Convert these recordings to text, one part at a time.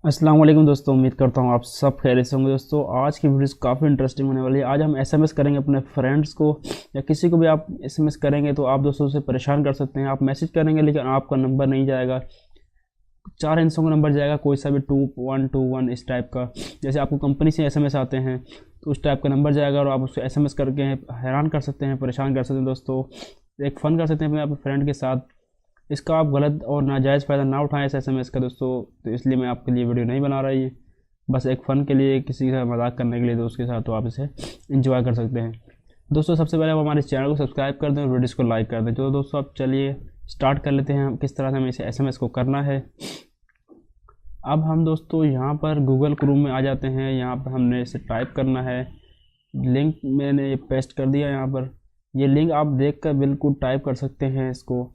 अस्सलाम वालेकुम दोस्तों, उम्मीद करता हूँ आप सब खैरियत से होंगे। दोस्तों आज की वीडियो काफ़ी इंटरेस्टिंग होने वाली है। आज हम एसएमएस करेंगे अपने फ्रेंड्स को या किसी को भी। आप एसएमएस करेंगे तो आप दोस्तों से परेशान कर सकते हैं। आप मैसेज करेंगे लेकिन आपका नंबर नहीं जाएगा, 4 हिस्सों का नंबर जाएगा, कोई सा भी 2121 इस टाइप का। जैसे आपको कंपनी से एसएमएस आते हैं तो उस टाइप का नंबर जाएगा और आप उससे एसएमएस करके हैरान कर सकते हैं, परेशान कर सकते हैं। दोस्तों एक फ़न कर सकते हैं अपने फ्रेंड के साथ। इसका आप गलत और नाजायज़ फ़ायदा ना उठाएं इस एसएमएस का दोस्तों। तो इसलिए मैं आपके लिए वीडियो नहीं बना रहा, ये बस एक फ़न के लिए, किसी का मजाक करने के लिए दोस्त के साथ, तो आप इसे इंजॉय कर सकते हैं। दोस्तों सबसे पहले आप हमारे चैनल को सब्सक्राइब कर दें और वीडियोज़ को लाइक कर दें। तो दोस्तों आप चलिए स्टार्ट कर लेते हैं किस तरह से हमें इसे एसएमएस को करना है। अब हम दोस्तों यहाँ पर गूगल क्रोम में आ जाते हैं। यहाँ पर हमने इसे टाइप करना है। लिंक मैंने ये पेस्ट कर दिया यहाँ पर। ये लिंक आप देखकर बिल्कुल टाइप कर सकते हैं इसको,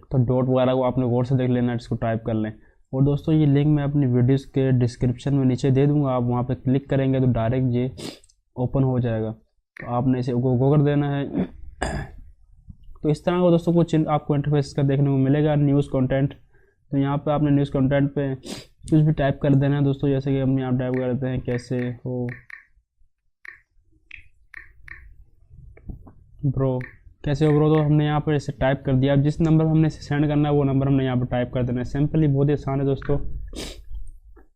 तो डॉट वगैरह को आपने गौर से देख लेना, इसको टाइप कर लें। और दोस्तों ये लिंक मैं अपनी वीडियोस के डिस्क्रिप्शन में नीचे दे दूंगा, आप वहाँ पे क्लिक करेंगे तो डायरेक्ट ये ओपन हो जाएगा। तो आपने इसे गो कर देना है। तो इस तरह का दोस्तों कुछ आपको इंटरफेस का देखने को मिलेगा, न्यूज़ कंटेंट। तो यहाँ पे आपने न्यूज़ कंटेंट पे कुछ भी टाइप कर देना है दोस्तों। जैसे कि हम यहाँ टाइप कर देते हैं, कैसे हो ब्रो, कैसे हो ब्रो। तो हमने यहाँ पर इसे टाइप कर दिया। अब जिस नंबर पर हमने इसे सेंड करना है वो नंबर हमने यहाँ पर टाइप कर देना है। सिंपली बहुत ही आसान है दोस्तों।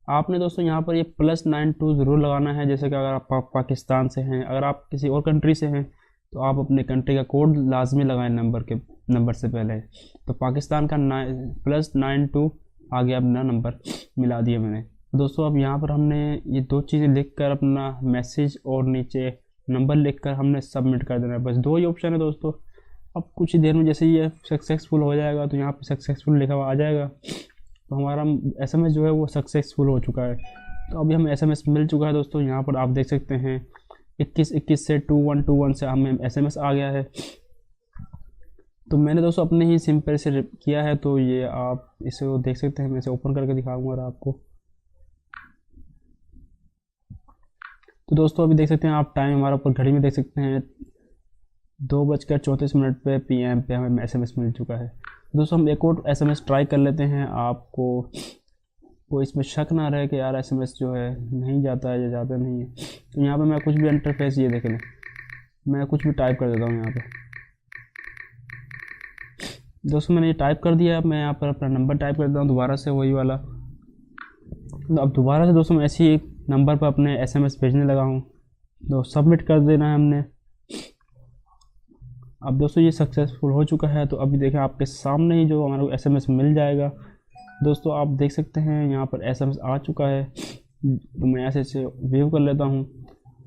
आपने दोस्तों यहाँ पर ये +92 ज़रूर लगाना है। जैसे कि अगर आप पाकिस्तान से हैं, अगर आप किसी और कंट्री से हैं तो आप अपने कंट्री का कोड लाजमी लगाएं नंबर से पहले। तो पाकिस्तान का +92 आ गया, अपना नंबर मिला दिया मैंने। दोस्तों अब यहाँ पर हमने ये दो चीज़ें लिख कर अपना मैसेज और नीचे नंबर लिखकर हमने सबमिट कर देना है। बस दो ही ऑप्शन है दोस्तों। अब कुछ ही देर में जैसे ये सक्सेसफुल हो जाएगा तो यहाँ पे सक्सेसफुल लिखा हुआ आ जाएगा। तो हमारा एसएमएस जो है वो सक्सेसफुल हो चुका है। तो अभी हमें एसएमएस मिल चुका है दोस्तों। यहाँ पर आप देख सकते हैं 2121 से 2121 से हमें एसएमएस आ गया है। तो मैंने दोस्तों अपने ही सिंपल से किया है, तो ये आप इसे देख सकते हैं। मैं इसे ओपन करके दिखाऊंगा आपको। तो दोस्तों अभी देख सकते हैं आप, टाइम हमारा ऊपर घड़ी में देख सकते हैं 2:34 पे PM पे हमें एसएमएस मिल चुका है। दोस्तों हम एक और एसएमएस ट्राई कर लेते हैं। आपको कोई इसमें शक ना रहे कि यार एसएमएस जो है नहीं जाता है या जाता नहीं है। तो यहाँ पे मैं कुछ भी इंटरफेस, ये देख लें, मैं कुछ भी टाइप कर देता हूँ यहाँ पे। दोस्तों मैंने ये टाइप कर दिया। अब मैं यहाँ पर अपना नंबर टाइप कर देता हूँ दोबारा से, वही वाला। तो अब दोबारा से दोस्तों मैं ऐसे ही नंबर पर अपने एसएमएस भेजने लगा हूँ। तो सबमिट कर देना है हमने। अब दोस्तों ये सक्सेसफुल हो चुका है। तो अभी देखें आपके सामने ही जो हमारे को एसएमएस मिल जाएगा। दोस्तों आप देख सकते हैं यहाँ पर एसएमएस आ चुका है। तो मैं ऐसे व्यू कर लेता हूँ।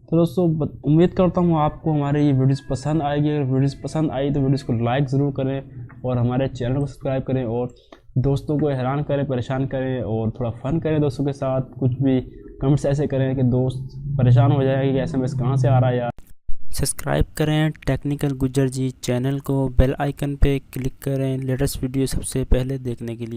तो दोस्तों उम्मीद करता हूँ आपको हमारे ये वीडियोस पसंद आएगी। अगर वीडियोस पसंद आई तो वीडियोस को लाइक ज़रूर करें और हमारे चैनल को सब्सक्राइब करें और दोस्तों को हैरान करें, परेशान करें और थोड़ा फ़न करें दोस्तों के साथ। कुछ भी कमेंट्स ऐसे करें कि दोस्त परेशान हो जाएगा कि एसएमएस कहाँ से आ रहा है यार। सब्सक्राइब करें टेक्निकल गुज्जर जी चैनल को, बेल आइकन पे क्लिक करें लेटेस्ट वीडियो सबसे पहले देखने के लिए।